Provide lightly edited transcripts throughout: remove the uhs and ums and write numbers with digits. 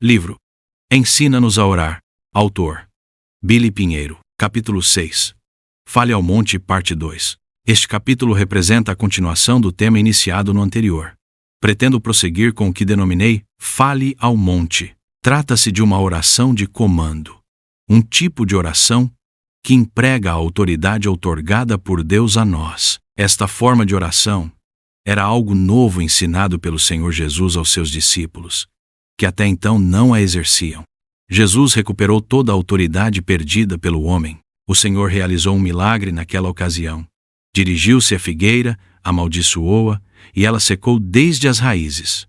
Livro Ensina-nos a Orar. Autor Billy Pinheiro. Capítulo 6. Fale ao Monte, parte 2. Este capítulo representa a continuação do tema iniciado no anterior. Pretendo prosseguir com o que denominei Fale ao Monte. Trata-se de uma oração de comando. Um tipo de oração que emprega a autoridade outorgada por Deus a nós. Esta forma de oração era algo novo ensinado pelo Senhor Jesus aos seus discípulos, que até então não a exerciam. Jesus recuperou toda a autoridade perdida pelo homem. O Senhor realizou um milagre naquela ocasião. Dirigiu-se à figueira, amaldiçoou-a, e ela secou desde as raízes.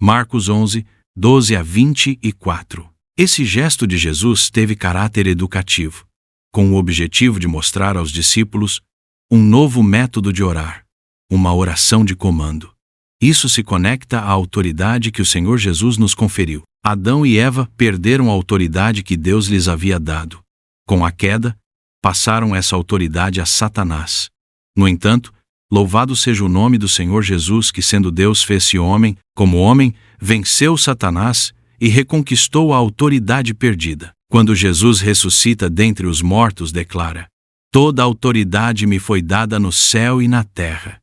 Marcos 11, 12 a 24. Esse gesto de Jesus teve caráter educativo, com o objetivo de mostrar aos discípulos um novo método de orar, uma oração de comando. Isso se conecta à autoridade que o Senhor Jesus nos conferiu. Adão e Eva perderam a autoridade que Deus lhes havia dado. Com a queda, passaram essa autoridade a Satanás. No entanto, louvado seja o nome do Senhor Jesus, que sendo Deus fez-se homem, como homem, venceu Satanás e reconquistou a autoridade perdida. Quando Jesus ressuscita dentre os mortos, declara: Toda a autoridade me foi dada no céu e na terra.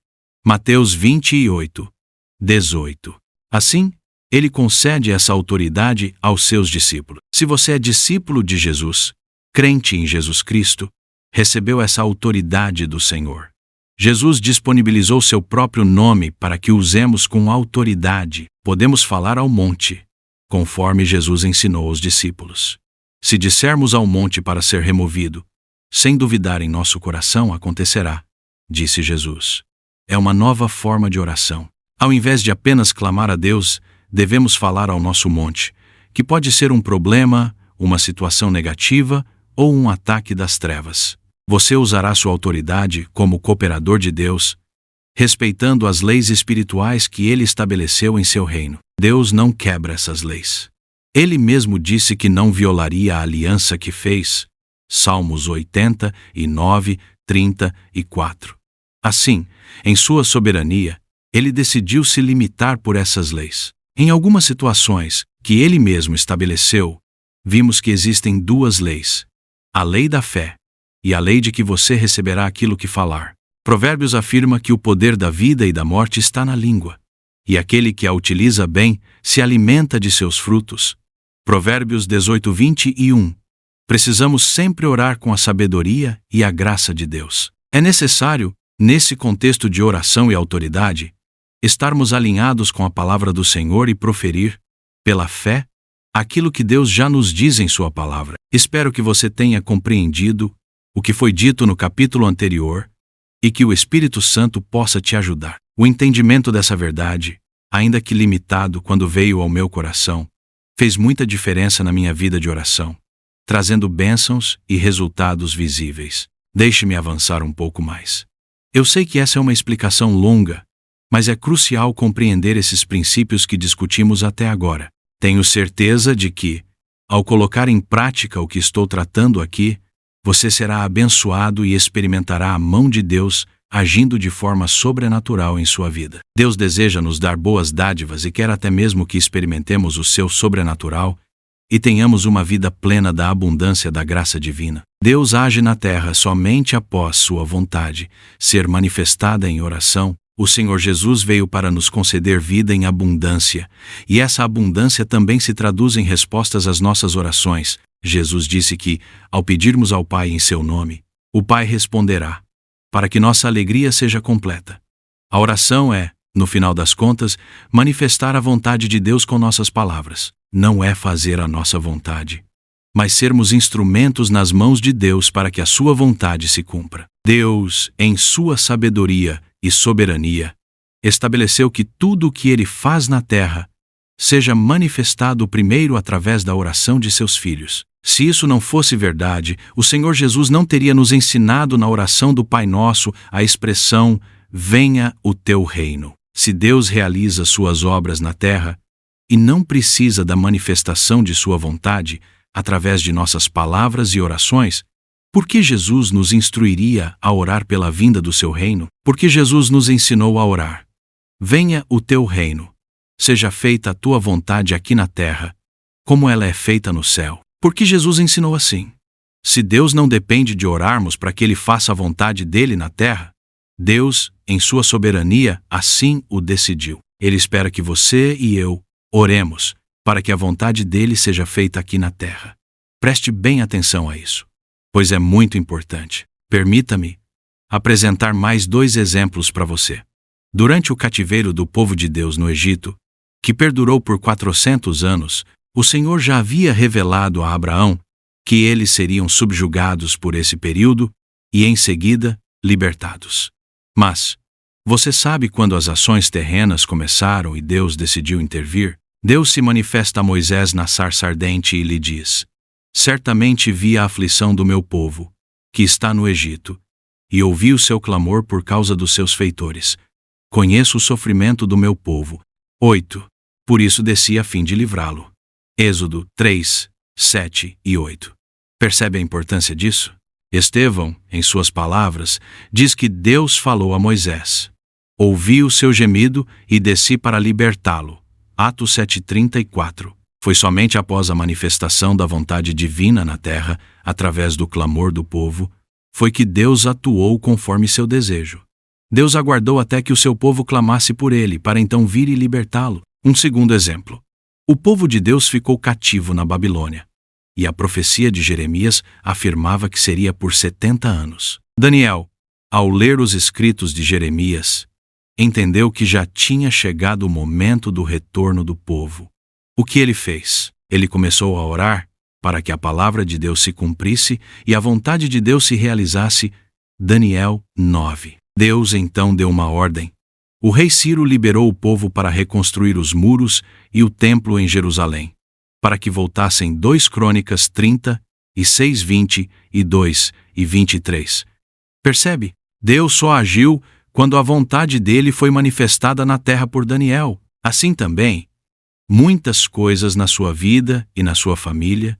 Mateus 28, 18. Assim, ele concede essa autoridade aos seus discípulos. Se você é discípulo de Jesus, crente em Jesus Cristo, recebeu essa autoridade do Senhor. Jesus disponibilizou seu próprio nome para que o usemos com autoridade. Podemos falar ao monte, conforme Jesus ensinou aos discípulos. Se dissermos ao monte para ser removido, sem duvidar em nosso coração, acontecerá, disse Jesus. É uma nova forma de oração. Ao invés de apenas clamar a Deus, devemos falar ao nosso monte, que pode ser um problema, uma situação negativa ou um ataque das trevas. Você usará sua autoridade como cooperador de Deus, respeitando as leis espirituais que Ele estabeleceu em seu reino. Deus não quebra essas leis. Ele mesmo disse que não violaria a aliança que fez. Salmos 89, 34. Assim, em sua soberania, Ele decidiu se limitar por essas leis. Em algumas situações que Ele mesmo estabeleceu, vimos que existem duas leis: a lei da fé e a lei de que você receberá aquilo que falar. Provérbios afirma que o poder da vida e da morte está na língua, e aquele que a utiliza bem se alimenta de seus frutos. Provérbios 18, 21. Precisamos sempre orar com a sabedoria e a graça de Deus. É necessário, nesse contexto de oração e autoridade, estarmos alinhados com a palavra do Senhor e proferir, pela fé, aquilo que Deus já nos diz em sua palavra. Espero que você tenha compreendido o que foi dito no capítulo anterior e que o Espírito Santo possa te ajudar. O entendimento dessa verdade, ainda que limitado quando veio ao meu coração, fez muita diferença na minha vida de oração, trazendo bênçãos e resultados visíveis. Deixe-me avançar um pouco mais. Eu sei que essa é uma explicação longa, mas é crucial compreender esses princípios que discutimos até agora. Tenho certeza de que, ao colocar em prática o que estou tratando aqui, você será abençoado e experimentará a mão de Deus agindo de forma sobrenatural em sua vida. Deus deseja nos dar boas dádivas e quer até mesmo que experimentemos o seu sobrenatural e tenhamos uma vida plena da abundância da graça divina. Deus age na terra somente após sua vontade ser manifestada em oração. O Senhor Jesus veio para nos conceder vida em abundância, e essa abundância também se traduz em respostas às nossas orações. Jesus disse que, ao pedirmos ao Pai em seu nome, o Pai responderá, para que nossa alegria seja completa. A oração é, no final das contas, manifestar a vontade de Deus com nossas palavras. Não é fazer a nossa vontade, mas sermos instrumentos nas mãos de Deus para que a sua vontade se cumpra. Deus, em sua sabedoria e soberania, estabeleceu que tudo o que Ele faz na terra seja manifestado primeiro através da oração de seus filhos. Se isso não fosse verdade, o Senhor Jesus não teria nos ensinado na oração do Pai Nosso a expressão "Venha o teu reino". Se Deus realiza suas obras na terra e não precisa da manifestação de sua vontade através de nossas palavras e orações, por que Jesus nos instruiria a orar pela vinda do seu reino? Porque Jesus nos ensinou a orar: Venha o teu reino. Seja feita a tua vontade aqui na terra, como ela é feita no céu. Porque Jesus ensinou assim. Se Deus não depende de orarmos para que Ele faça a vontade dele na terra, Deus, em sua soberania, assim o decidiu. Ele espera que você e eu oremos para que a vontade dele seja feita aqui na terra. Preste bem atenção a isso, pois é muito importante. Permita-me apresentar mais 2 exemplos para você. Durante o cativeiro do povo de Deus no Egito, que perdurou por 400 anos, o Senhor já havia revelado a Abraão que eles seriam subjugados por esse período e, em seguida, libertados. Mas, você sabe quando as ações terrenas começaram e Deus decidiu intervir? Deus se manifesta a Moisés na sarça ardente e lhe diz: certamente vi a aflição do meu povo, que está no Egito, e ouvi o seu clamor por causa dos seus feitores. Conheço o sofrimento do meu povo. 8. Por isso desci a fim de livrá-lo. Êxodo 3, 7 e 8. Percebe a importância disso? Estevão, em suas palavras, diz que Deus falou a Moisés: ouvi o seu gemido e desci para libertá-lo. Atos 7:34. Foi somente após a manifestação da vontade divina na terra, através do clamor do povo, foi que Deus atuou conforme seu desejo. Deus aguardou até que o seu povo clamasse por ele, para então vir e libertá-lo. Um segundo exemplo. O povo de Deus ficou cativo na Babilônia, e a profecia de Jeremias afirmava que seria por 70 anos. Daniel, ao ler os escritos de Jeremias, entendeu que já tinha chegado o momento do retorno do povo. O que ele fez? Ele começou a orar para que a palavra de Deus se cumprisse e a vontade de Deus se realizasse. Daniel 9. Deus então deu uma ordem. O rei Ciro liberou o povo para reconstruir os muros e o templo em Jerusalém, para que voltassem 2 Crônicas 30, e 6:20, e 2, e 23. Percebe? Deus só agiu quando a vontade dele foi manifestada na terra por Daniel. Assim também, muitas coisas na sua vida e na sua família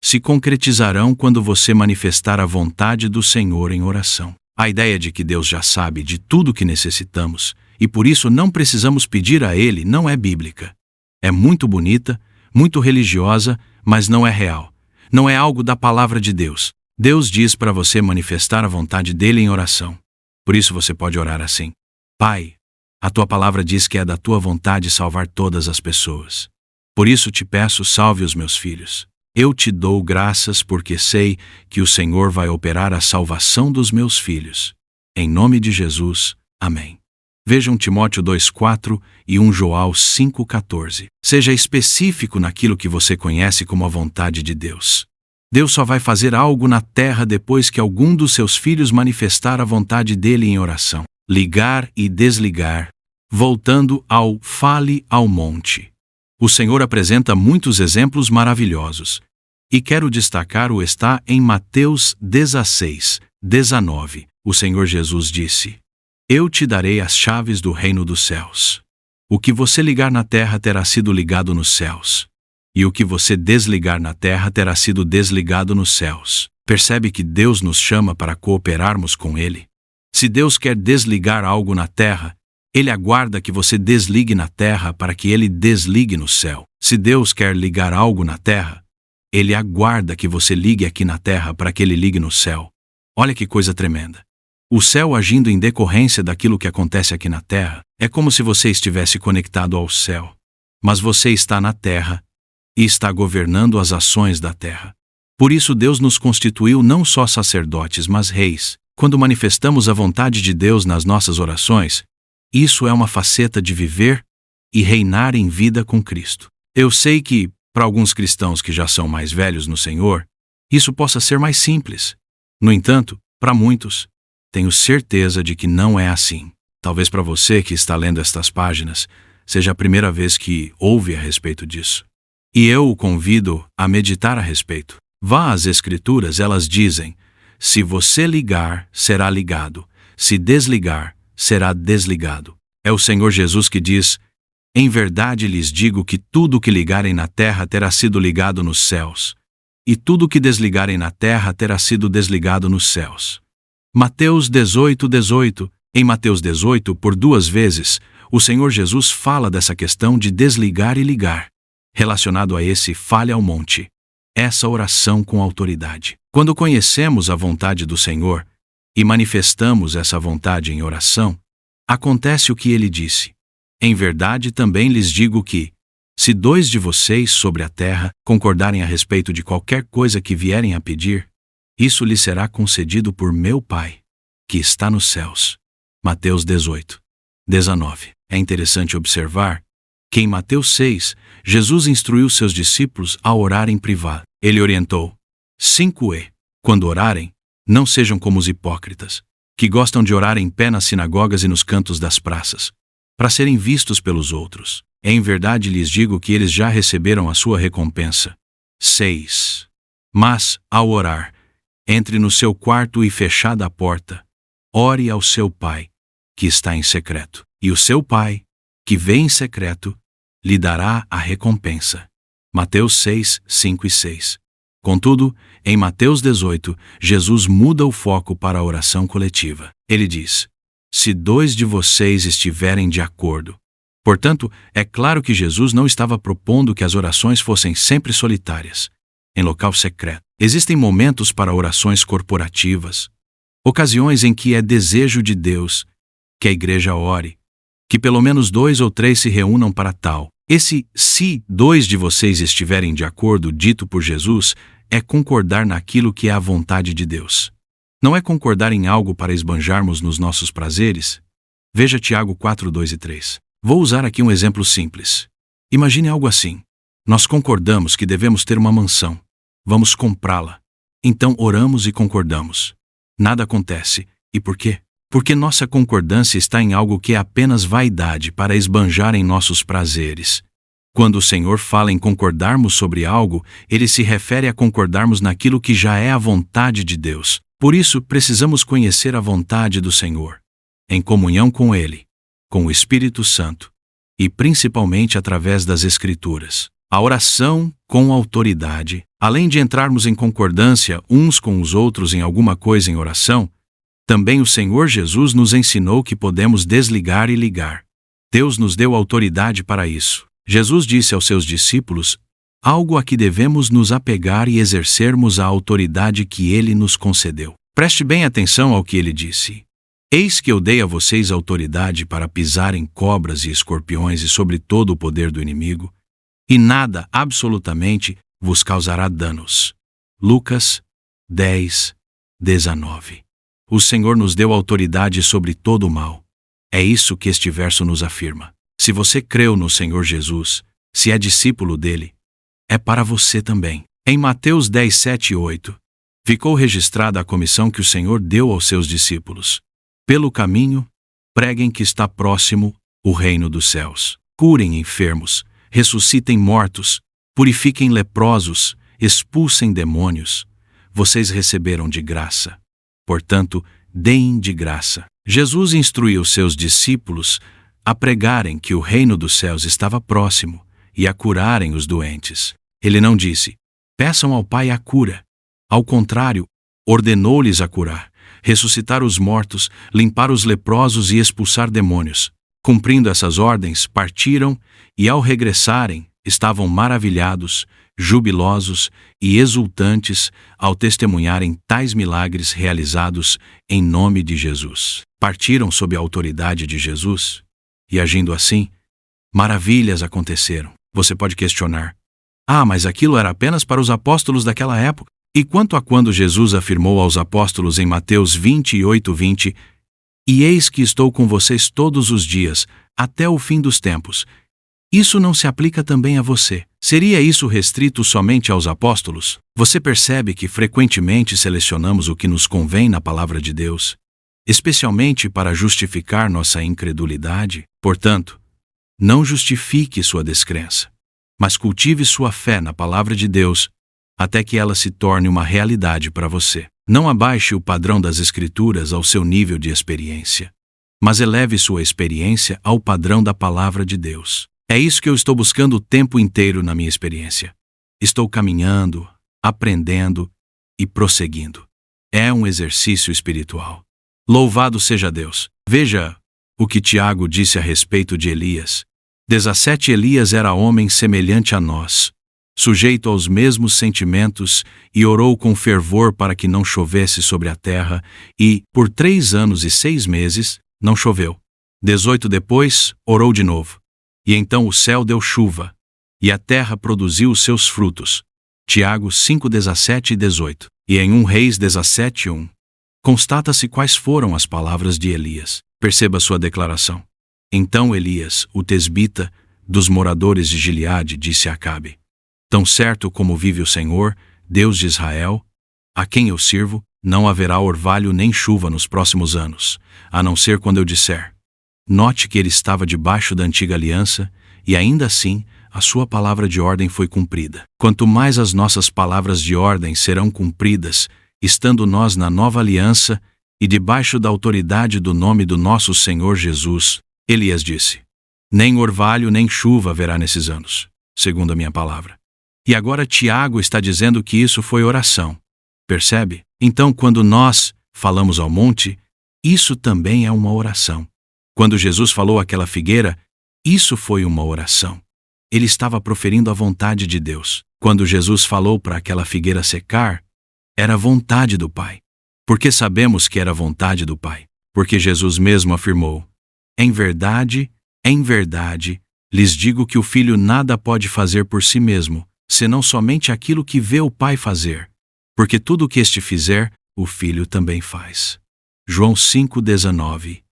se concretizarão quando você manifestar a vontade do Senhor em oração. A ideia de que Deus já sabe de tudo o que necessitamos e por isso não precisamos pedir a Ele não é bíblica. É muito bonita, muito religiosa, mas não é real. Não é algo da palavra de Deus. Deus diz para você manifestar a vontade dele em oração. Por isso você pode orar assim: Pai, a tua palavra diz que é da tua vontade salvar todas as pessoas. Por isso te peço, salve os meus filhos. Eu te dou graças porque sei que o Senhor vai operar a salvação dos meus filhos. Em nome de Jesus, amém. Vejam Timóteo 2:4 e 1 João 5:14. Seja específico naquilo que você conhece como a vontade de Deus. Deus só vai fazer algo na terra depois que algum dos seus filhos manifestar a vontade dele em oração. Ligar e desligar. Voltando ao fale ao monte. O Senhor apresenta muitos exemplos maravilhosos. E quero destacar o está em Mateus 16:19. O Senhor Jesus disse: Eu te darei as chaves do reino dos céus. O que você ligar na terra terá sido ligado nos céus. E o que você desligar na terra terá sido desligado nos céus. Percebe que Deus nos chama para cooperarmos com Ele? Se Deus quer desligar algo na terra, Ele aguarda que você desligue na terra para que Ele desligue no céu. Se Deus quer ligar algo na terra, Ele aguarda que você ligue aqui na terra para que Ele ligue no céu. Olha que coisa tremenda. O céu agindo em decorrência daquilo que acontece aqui na terra, é como se você estivesse conectado ao céu. Mas você está na terra e está governando as ações da terra. Por isso Deus nos constituiu não só sacerdotes, mas reis. Quando manifestamos a vontade de Deus nas nossas orações, isso é uma faceta de viver e reinar em vida com Cristo. Eu sei que, para alguns cristãos que já são mais velhos no Senhor, isso possa ser mais simples. No entanto, para muitos, tenho certeza de que não é assim. Talvez para você que está lendo estas páginas, seja a primeira vez que ouve a respeito disso. E eu o convido a meditar a respeito. Vá às Escrituras, elas dizem: se você ligar, será ligado. Se desligar, será desligado. É o Senhor Jesus que diz: em verdade lhes digo que tudo o que ligarem na terra terá sido ligado nos céus, e tudo o que desligarem na terra terá sido desligado nos céus. Mateus 18:18. Em Mateus 18, por 2 vezes, o Senhor Jesus fala dessa questão de desligar e ligar. relacionado a esse fale ao monte. Essa oração com autoridade. Quando conhecemos a vontade do Senhor e manifestamos essa vontade em oração, acontece o que ele disse. Em verdade também lhes digo que, se 2 de vocês sobre a terra concordarem a respeito de qualquer coisa que vierem a pedir, isso lhes será concedido por meu Pai, que está nos céus. Mateus 18, 19. É interessante observar que em Mateus 6, Jesus instruiu seus discípulos a orar em privado. Ele orientou: 5e. Quando orarem, não sejam como os hipócritas, que gostam de orar em pé nas sinagogas e nos cantos das praças, para serem vistos pelos outros. Em verdade lhes digo que eles já receberam a sua recompensa. 6. Mas, ao orar, entre no seu quarto e fechada a porta, ore ao seu Pai, que está em secreto, e o seu Pai, que vê em secreto, lhe dará a recompensa. Mateus 6, 5 e 6. Contudo, em Mateus 18, Jesus muda o foco para a oração coletiva. Ele diz: se 2 de vocês estiverem de acordo. Portanto, é claro que Jesus não estava propondo que as orações fossem sempre solitárias, em local secreto. Existem momentos para orações corporativas, ocasiões em que é desejo de Deus que a igreja ore, que pelo menos 2 ou 3 se reúnam para tal. Esse se 2 de vocês estiverem de acordo dito por Jesus é concordar naquilo que é a vontade de Deus. Não é concordar em algo para esbanjarmos nos nossos prazeres. Veja Tiago 4, 2 e 3. Vou usar aqui um exemplo simples. Imagine algo assim. Nós concordamos que devemos ter uma mansão. Vamos comprá-la. Então oramos e concordamos. Nada acontece. E por quê? Porque nossa concordância está em algo que é apenas vaidade para esbanjar em nossos prazeres. Quando o Senhor fala em concordarmos sobre algo, ele se refere a concordarmos naquilo que já é a vontade de Deus. Por isso, precisamos conhecer a vontade do Senhor, em comunhão com Ele, com o Espírito Santo, e principalmente através das Escrituras. A oração com autoridade, além de entrarmos em concordância uns com os outros em alguma coisa em oração, também o Senhor Jesus nos ensinou que podemos desligar e ligar. Deus nos deu autoridade para isso. Jesus disse aos seus discípulos algo a que devemos nos apegar e exercermos a autoridade que Ele nos concedeu. Preste bem atenção ao que Ele disse. Eis que eu dei a vocês autoridade para pisarem cobras e escorpiões e sobre todo o poder do inimigo, e nada, absolutamente, vos causará danos. Lucas 10, 19. O Senhor nos deu autoridade sobre todo o mal. É isso que este verso nos afirma. Se você creu no Senhor Jesus, se é discípulo dele, é para você também. Em Mateus 10, 7 e 8, ficou registrada a comissão que o Senhor deu aos seus discípulos. Pelo caminho, preguem que está próximo o reino dos céus. Curem enfermos, ressuscitem mortos, purifiquem leprosos, expulsem demônios. Vocês receberam de graça. Portanto, deem de graça. Jesus instruiu seus discípulos a pregarem que o reino dos céus estava próximo e a curarem os doentes. Ele não disse: peçam ao Pai a cura. Ao contrário, ordenou-lhes a curar, ressuscitar os mortos, limpar os leprosos e expulsar demônios. Cumprindo essas ordens, partiram e, ao regressarem, estavam maravilhados, jubilosos e exultantes ao testemunharem tais milagres realizados em nome de Jesus. Partiram sob a autoridade de Jesus e, agindo assim, maravilhas aconteceram. Você pode questionar: mas aquilo era apenas para os apóstolos daquela época? E quanto a quando Jesus afirmou aos apóstolos em Mateus 28, 20, e eis que estou com vocês todos os dias, até o fim dos tempos. Isso não se aplica também a você. Seria isso restrito somente aos apóstolos? Você percebe que frequentemente selecionamos o que nos convém na palavra de Deus, especialmente para justificar nossa incredulidade? Portanto, não justifique sua descrença, mas cultive sua fé na palavra de Deus até que ela se torne uma realidade para você. Não abaixe o padrão das Escrituras ao seu nível de experiência, mas eleve sua experiência ao padrão da palavra de Deus. É isso que eu estou buscando o tempo inteiro na minha experiência. Estou caminhando, aprendendo e prosseguindo. É um exercício espiritual. Louvado seja Deus! Veja o que Tiago disse a respeito de Elias 17 Elias era homem semelhante a nós, sujeito aos mesmos sentimentos, e orou com fervor para que não chovesse sobre a terra, e, por 3 anos e 6 meses, não choveu. 18 Depois, orou de novo. E então o céu deu chuva, e a terra produziu os seus frutos. Tiago 5:17 e 18. E em 1 Reis 17:1. Constata-se quais foram as palavras de Elias. Perceba sua declaração. Então Elias, o tesbita, dos moradores de Gileade, disse a Acabe: Tão certo como vive o Senhor, Deus de Israel, a quem eu sirvo, não haverá orvalho nem chuva nos próximos anos, a não ser quando eu disser. Note que ele estava debaixo da antiga aliança, e ainda assim, a sua palavra de ordem foi cumprida. Quanto mais as nossas palavras de ordem serão cumpridas, estando nós na nova aliança e debaixo da autoridade do nome do nosso Senhor Jesus, Elias disse: Nem orvalho nem chuva haverá nesses anos, segundo a minha palavra. E agora Tiago está dizendo que isso foi oração. Percebe? Então, quando nós falamos ao monte, isso também é uma oração. Quando Jesus falou àquela figueira, isso foi uma oração. Ele estava proferindo a vontade de Deus. Quando Jesus falou para aquela figueira secar, era a vontade do Pai. Por que sabemos que era a vontade do Pai? Porque Jesus mesmo afirmou: em verdade, lhes digo que o Filho nada pode fazer por si mesmo, senão somente aquilo que vê o Pai fazer. Porque tudo o que este fizer, o Filho também faz. João 5:19.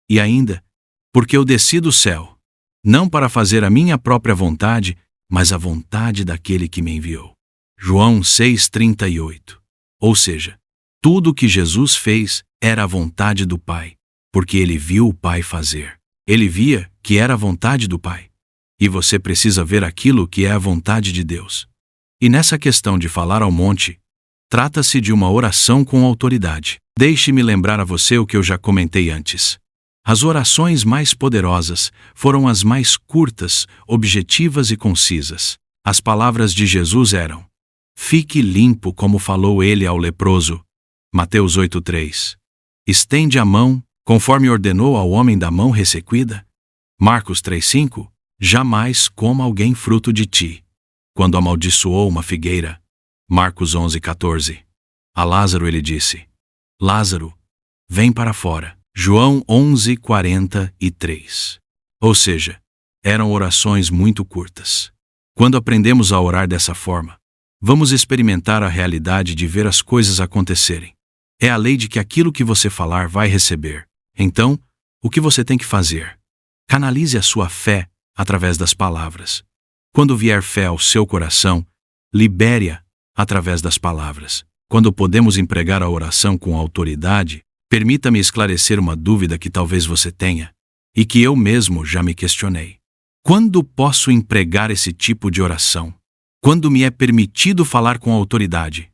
E ainda, porque eu desci do céu, não para fazer a minha própria vontade, mas a vontade daquele que me enviou. João 6:38. Ou seja, tudo o que Jesus fez era a vontade do Pai, porque ele viu o Pai fazer. Ele via que era a vontade do Pai. E você precisa ver aquilo que é a vontade de Deus. E nessa questão de falar ao monte, trata-se de uma oração com autoridade. Deixe-me lembrar a você o que eu já comentei antes. As orações mais poderosas foram as mais curtas, objetivas e concisas. As palavras de Jesus eram: fique limpo como falou ele ao leproso. Mateus 8:3. Estende a mão, conforme ordenou ao homem da mão ressequida. Marcos 3:5. Jamais coma alguém fruto de ti. Quando amaldiçoou uma figueira. Marcos 11:14. A Lázaro ele disse: Lázaro, vem para fora. João 11:43. Ou seja, eram orações muito curtas. Quando aprendemos a orar dessa forma, vamos experimentar a realidade de ver as coisas acontecerem. É a lei de que aquilo que você falar vai receber. Então, o que você tem que fazer? Canalize a sua fé através das palavras. Quando vier fé ao seu coração, libere-a através das palavras. Quando podemos empregar a oração com autoridade, permita-me esclarecer uma dúvida que talvez você tenha, e que eu mesmo já me questionei. Quando posso empregar esse tipo de oração? Quando me é permitido falar com autoridade?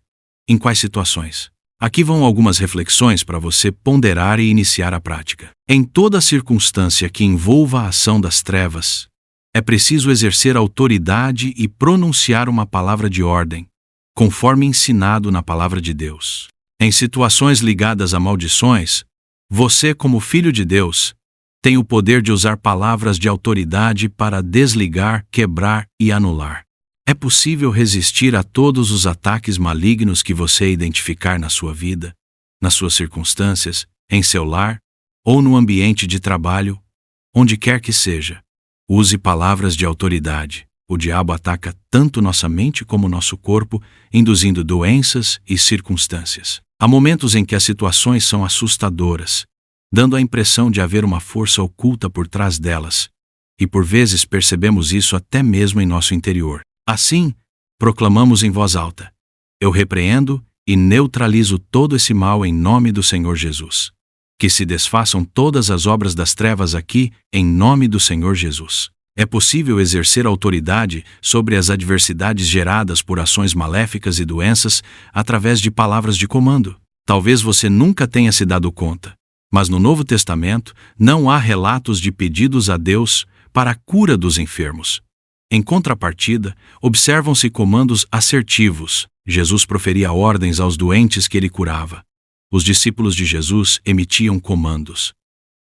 Em quais situações? Aqui vão algumas reflexões para você ponderar e iniciar a prática. Em toda circunstância que envolva a ação das trevas, é preciso exercer autoridade e pronunciar uma palavra de ordem, conforme ensinado na palavra de Deus. Em situações ligadas a maldições, você, como filho de Deus, tem o poder de usar palavras de autoridade para desligar, quebrar e anular. É possível resistir a todos os ataques malignos que você identificar na sua vida, nas suas circunstâncias, em seu lar ou no ambiente de trabalho, onde quer que seja. Use palavras de autoridade. O diabo ataca tanto nossa mente como nosso corpo, induzindo doenças e circunstâncias. Há momentos em que as situações são assustadoras, dando a impressão de haver uma força oculta por trás delas, e por vezes percebemos isso até mesmo em nosso interior. Assim, proclamamos em voz alta: eu repreendo e neutralizo todo esse mal em nome do Senhor Jesus. Que se desfaçam todas as obras das trevas aqui, em nome do Senhor Jesus. É possível exercer autoridade sobre as adversidades geradas por ações maléficas e doenças através de palavras de comando. Talvez você nunca tenha se dado conta, mas no Novo Testamento não há relatos de pedidos a Deus para a cura dos enfermos. Em contrapartida, observam-se comandos assertivos. Jesus proferia ordens aos doentes que ele curava. Os discípulos de Jesus emitiam comandos.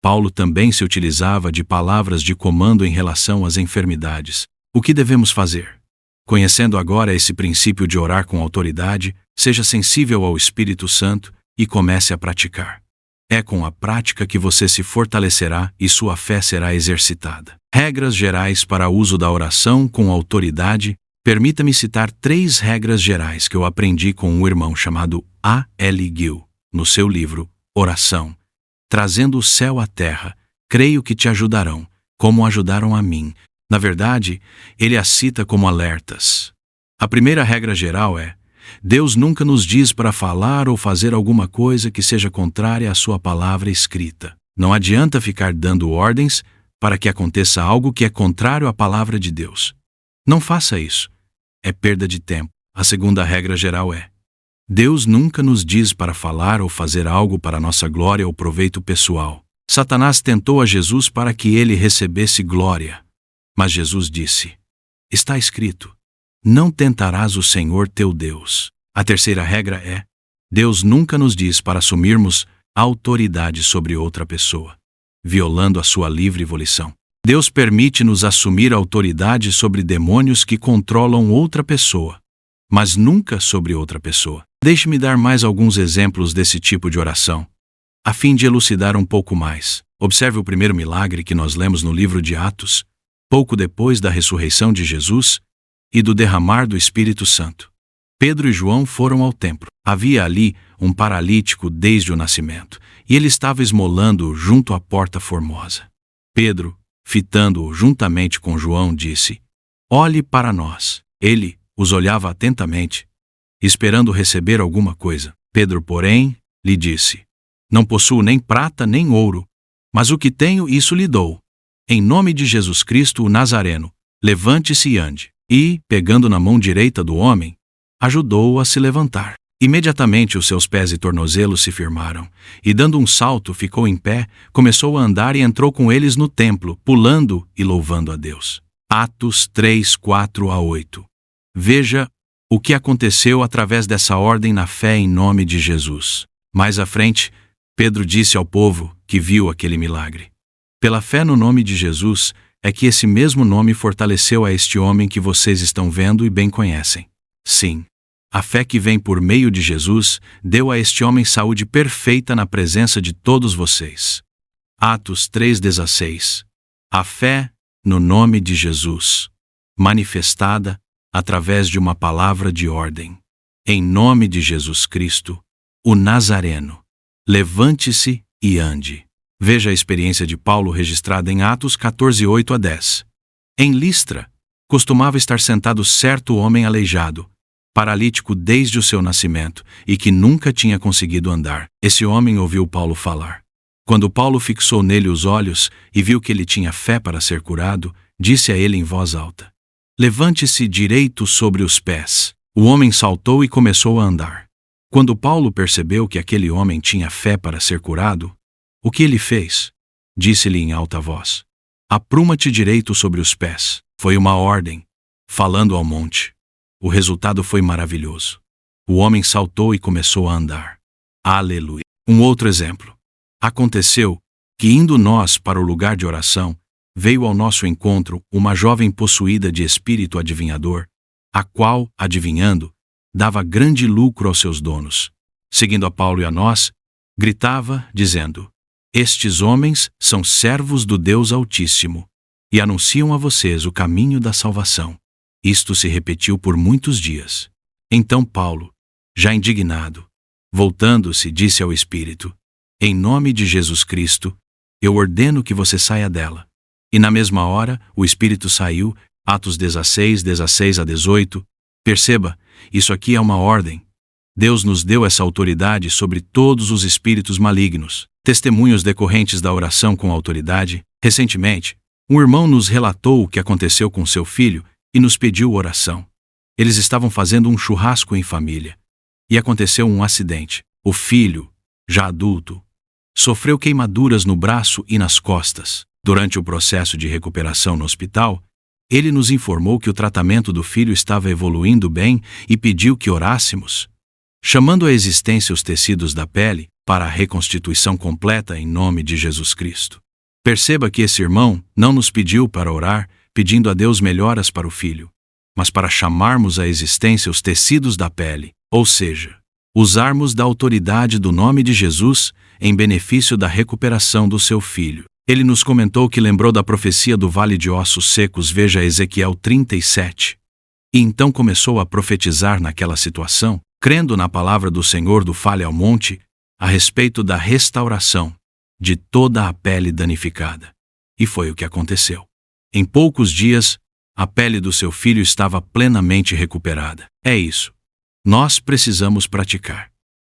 Paulo também se utilizava de palavras de comando em relação às enfermidades. O que devemos fazer? Conhecendo agora esse princípio de orar com autoridade, seja sensível ao Espírito Santo e comece a praticar. É com a prática que você se fortalecerá e sua fé será exercitada. Regras gerais para o uso da oração com autoridade. Permita-me citar 3 regras gerais que eu aprendi com um irmão chamado A. L. Gill, no seu livro Oração. Trazendo o céu à terra, creio que te ajudarão, como ajudaram a mim. Na verdade, ele as cita como alertas. A primeira regra geral é: Deus nunca nos diz para falar ou fazer alguma coisa que seja contrária à sua palavra escrita. Não adianta ficar dando ordens para que aconteça algo que é contrário à palavra de Deus. Não faça isso. É perda de tempo. A segunda regra geral é: Deus nunca nos diz para falar ou fazer algo para nossa glória ou proveito pessoal. Satanás tentou a Jesus para que ele recebesse glória. Mas Jesus disse: está escrito, não tentarás o Senhor teu Deus. A terceira regra é: Deus nunca nos diz para assumirmos autoridade sobre outra pessoa, violando a sua livre volição. Deus permite-nos assumir autoridade sobre demônios que controlam outra pessoa, mas nunca sobre outra pessoa. Deixe-me dar mais alguns exemplos desse tipo de oração, a fim de elucidar um pouco mais. Observe o primeiro milagre que nós lemos no livro de Atos, pouco depois da ressurreição de Jesus e do derramar do Espírito Santo. Pedro e João foram ao templo. Havia ali um paralítico desde o nascimento, e ele estava esmolando junto à porta formosa. Pedro, fitando-o juntamente com João, disse: olhe para nós. Ele os olhava atentamente, esperando receber alguma coisa. Pedro, porém, lhe disse: não possuo nem prata nem ouro, mas o que tenho, isso lhe dou. Em nome de Jesus Cristo, o Nazareno, levante-se e ande. E, pegando na mão direita do homem, ajudou-o a se levantar. Imediatamente os seus pés e tornozelos se firmaram, e dando um salto ficou em pé, começou a andar e entrou com eles no templo, pulando e louvando a Deus. Atos 3, 4-8. Veja o que aconteceu através dessa ordem na fé em nome de Jesus. Mais à frente, Pedro disse ao povo que viu aquele milagre: pela fé no nome de Jesus, é que esse mesmo nome fortaleceu a este homem que vocês estão vendo e bem conhecem. Sim, a fé que vem por meio de Jesus deu a este homem saúde perfeita na presença de todos vocês. Atos 3,16. A fé no nome de Jesus, manifestada através de uma palavra de ordem. Em nome de Jesus Cristo, o Nazareno, levante-se e ande. Veja a experiência de Paulo registrada em Atos 14, 8-10. Em Listra, costumava estar sentado certo homem aleijado, paralítico desde o seu nascimento e que nunca tinha conseguido andar. Esse homem ouviu Paulo falar. Quando Paulo fixou nele os olhos e viu que ele tinha fé para ser curado, disse a ele em voz alta: levante-se direito sobre os pés. O homem saltou e começou a andar. Quando Paulo percebeu que aquele homem tinha fé para ser curado, o que ele fez? Disse-lhe em alta voz: apruma-te direito sobre os pés. Foi uma ordem, falando ao monte. O resultado foi maravilhoso. O homem saltou e começou a andar. Aleluia! Um outro exemplo. Aconteceu que, indo nós para o lugar de oração, veio ao nosso encontro uma jovem possuída de espírito adivinhador, a qual, adivinhando, dava grande lucro aos seus donos. Seguindo a Paulo e a nós, gritava, dizendo: estes homens são servos do Deus Altíssimo, e anunciam a vocês o caminho da salvação. Isto se repetiu por muitos dias. Então Paulo, já indignado, voltando-se, disse ao espírito: em nome de Jesus Cristo, eu ordeno que você saia dela. E na mesma hora, o espírito saiu. Atos 16, 16-18. Perceba, isso aqui é uma ordem. Deus nos deu essa autoridade sobre todos os espíritos malignos. Testemunhos decorrentes da oração com autoridade. Recentemente, um irmão nos relatou o que aconteceu com seu filho e nos pediu oração. Eles estavam fazendo um churrasco em família, e aconteceu um acidente. O filho, já adulto, sofreu queimaduras no braço e nas costas. Durante o processo de recuperação no hospital, ele nos informou que o tratamento do filho estava evoluindo bem e pediu que orássemos. Chamando à existência os tecidos da pele, para a reconstituição completa em nome de Jesus Cristo. Perceba que esse irmão não nos pediu para orar, pedindo a Deus melhoras para o filho, mas para chamarmos à existência os tecidos da pele, ou seja, usarmos da autoridade do nome de Jesus em benefício da recuperação do seu filho. Ele nos comentou que lembrou da profecia do vale de ossos secos, veja Ezequiel 37. E então começou a profetizar naquela situação, crendo na palavra do Senhor do Fale ao Monte, a respeito da restauração de toda a pele danificada. E foi o que aconteceu. Em poucos dias, a pele do seu filho estava plenamente recuperada. É isso. Nós precisamos praticar.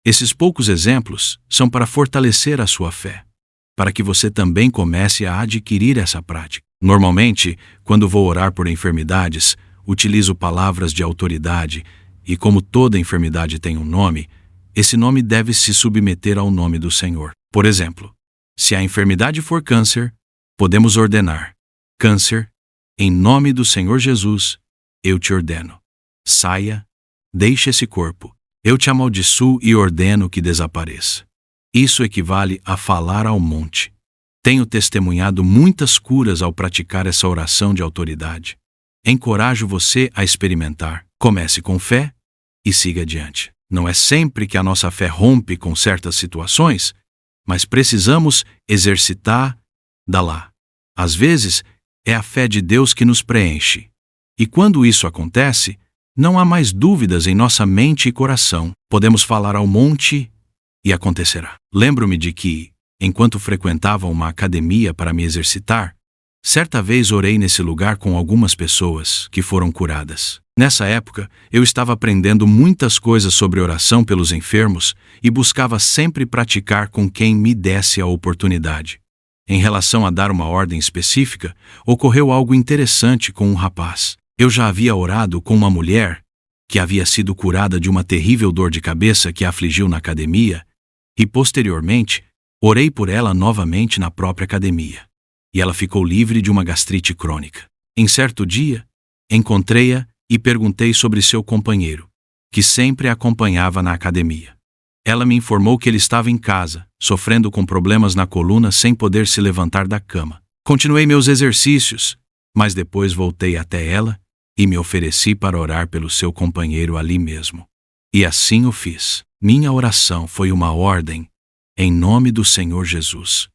Esses poucos exemplos são para fortalecer a sua fé, para que você também comece a adquirir essa prática. Normalmente, quando vou orar por enfermidades, utilizo palavras de autoridade e, como toda enfermidade tem um nome, esse nome deve se submeter ao nome do Senhor. Por exemplo, se a enfermidade for câncer, podemos ordenar: câncer, em nome do Senhor Jesus, eu te ordeno. Saia, deixe esse corpo. Eu te amaldiçoo e ordeno que desapareça. Isso equivale a falar ao monte. Tenho testemunhado muitas curas ao praticar essa oração de autoridade. Encorajo você a experimentar. Comece com fé e siga adiante. Não é sempre que a nossa fé rompe com certas situações, mas precisamos exercitar lá. Às vezes, é a fé de Deus que nos preenche. E quando isso acontece, não há mais dúvidas em nossa mente e coração. Podemos falar ao monte e acontecerá. Lembro-me de que, enquanto frequentava uma academia para me exercitar, certa vez orei nesse lugar com algumas pessoas que foram curadas. Nessa época, eu estava aprendendo muitas coisas sobre oração pelos enfermos e buscava sempre praticar com quem me desse a oportunidade. Em relação a dar uma ordem específica, ocorreu algo interessante com um rapaz. Eu já havia orado com uma mulher que havia sido curada de uma terrível dor de cabeça que a afligiu na academia e, posteriormente, orei por ela novamente na própria academia. E ela ficou livre de uma gastrite crônica. Em certo dia, encontrei-a e perguntei sobre seu companheiro, que sempre a acompanhava na academia. Ela me informou que ele estava em casa, sofrendo com problemas na coluna sem poder se levantar da cama. Continuei meus exercícios, mas depois voltei até ela e me ofereci para orar pelo seu companheiro ali mesmo. E assim o fiz. Minha oração foi uma ordem, em nome do Senhor Jesus,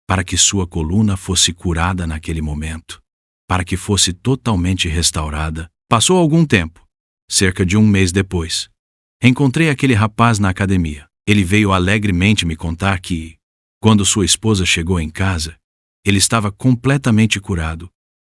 para que sua coluna fosse curada naquele momento, para que fosse totalmente restaurada. Passou algum tempo, cerca de um mês depois. Encontrei aquele rapaz na academia. Ele veio alegremente me contar que, quando sua esposa chegou em casa, ele estava completamente curado,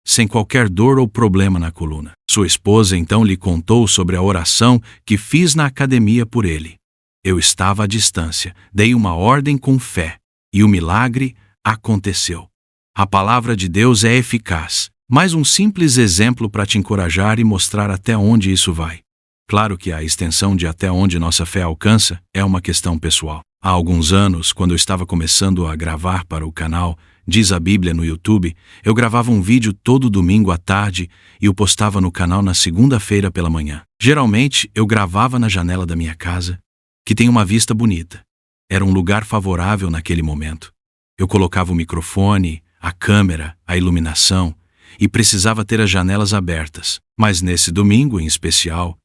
sem qualquer dor ou problema na coluna. Sua esposa então lhe contou sobre a oração que fiz na academia por ele. Eu estava à distância, dei uma ordem com fé, e o milagre aconteceu. A palavra de Deus é eficaz. Mais um simples exemplo para te encorajar e mostrar até onde isso vai. Claro que a extensão de até onde nossa fé alcança é uma questão pessoal. Há alguns anos, quando eu estava começando a gravar para o canal Diz a Bíblia no YouTube, eu gravava um vídeo todo domingo à tarde e o postava no canal na segunda-feira pela manhã. Geralmente, eu gravava na janela da minha casa, que tem uma vista bonita. Era um lugar favorável naquele momento. Eu colocava o microfone, a câmera, a iluminação e precisava ter as janelas abertas. Mas nesse domingo, em especial,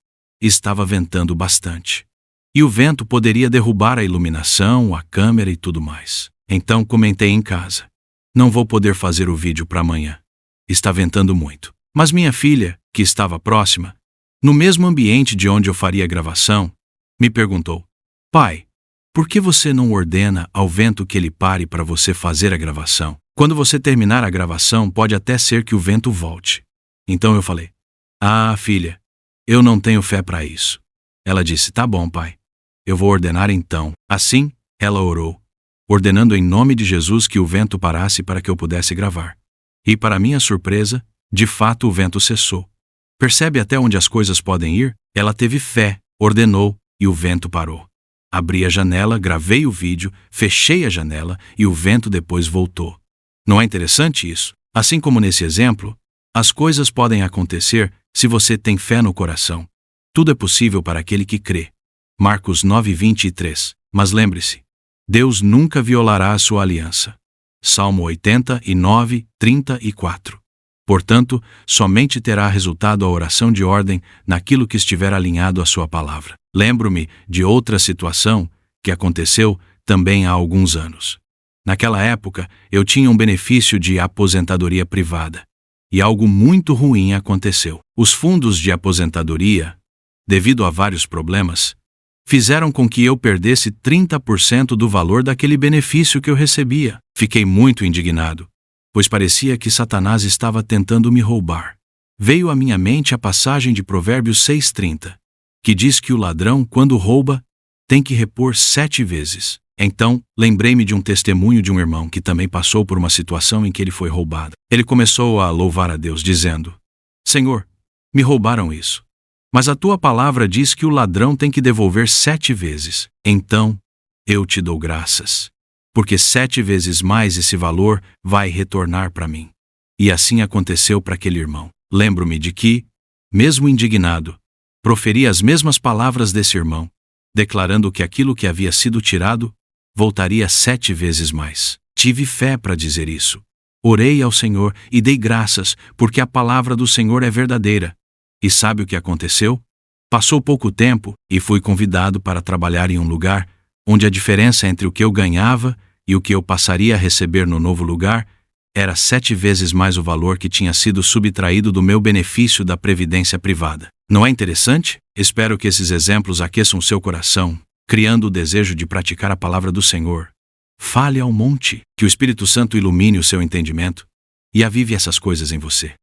estava ventando bastante. E o vento poderia derrubar a iluminação, a câmera e tudo mais. Então comentei em casa: não vou poder fazer o vídeo para amanhã. Está ventando muito. Mas minha filha, que estava próxima, no mesmo ambiente de onde eu faria a gravação, me perguntou: pai, por que você não ordena ao vento que ele pare para você fazer a gravação? Quando você terminar a gravação, pode até ser que o vento volte. Então eu falei: ah, filha, eu não tenho fé para isso. Ela disse: tá bom, pai. Eu vou ordenar então. Assim, ela orou, ordenando em nome de Jesus que o vento parasse para que eu pudesse gravar. E para minha surpresa, de fato o vento cessou. Percebe até onde as coisas podem ir? Ela teve fé, ordenou e o vento parou. Abri a janela, gravei o vídeo, fechei a janela e o vento depois voltou. Não é interessante isso? Assim como nesse exemplo, as coisas podem acontecer se você tem fé no coração. Tudo é possível para aquele que crê. Marcos 9:23. Mas lembre-se, Deus nunca violará a sua aliança. Salmo 89, 34. Portanto, somente terá resultado a oração de ordem naquilo que estiver alinhado à sua palavra. Lembro-me de outra situação que aconteceu também há alguns anos. Naquela época, eu tinha um benefício de aposentadoria privada. E algo muito ruim aconteceu. Os fundos de aposentadoria, devido a vários problemas, fizeram com que eu perdesse 30% do valor daquele benefício que eu recebia. Fiquei muito indignado, pois parecia que Satanás estava tentando me roubar. Veio à minha mente a passagem de Provérbios 6:30, que diz que o ladrão, quando rouba, tem que repor 7 vezes. Então, lembrei-me de um testemunho de um irmão que também passou por uma situação em que ele foi roubado. Ele começou a louvar a Deus, dizendo: Senhor, me roubaram isso. Mas a tua palavra diz que o ladrão tem que devolver 7 vezes. Então, eu te dou graças, porque 7 vezes mais esse valor vai retornar para mim. E assim aconteceu para aquele irmão. Lembro-me de que, mesmo indignado, proferi as mesmas palavras desse irmão, declarando que aquilo que havia sido tirado voltaria 7 vezes mais. Tive fé para dizer isso. Orei ao Senhor e dei graças, porque a palavra do Senhor é verdadeira. E sabe o que aconteceu? Passou pouco tempo e fui convidado para trabalhar em um lugar onde a diferença entre o que eu ganhava e o que eu passaria a receber no novo lugar era 7 vezes mais o valor que tinha sido subtraído do meu benefício da previdência privada. Não é interessante? Espero que esses exemplos aqueçam seu coração, criando o desejo de praticar a palavra do Senhor. Fale ao monte, que o Espírito Santo ilumine o seu entendimento e avive essas coisas em você.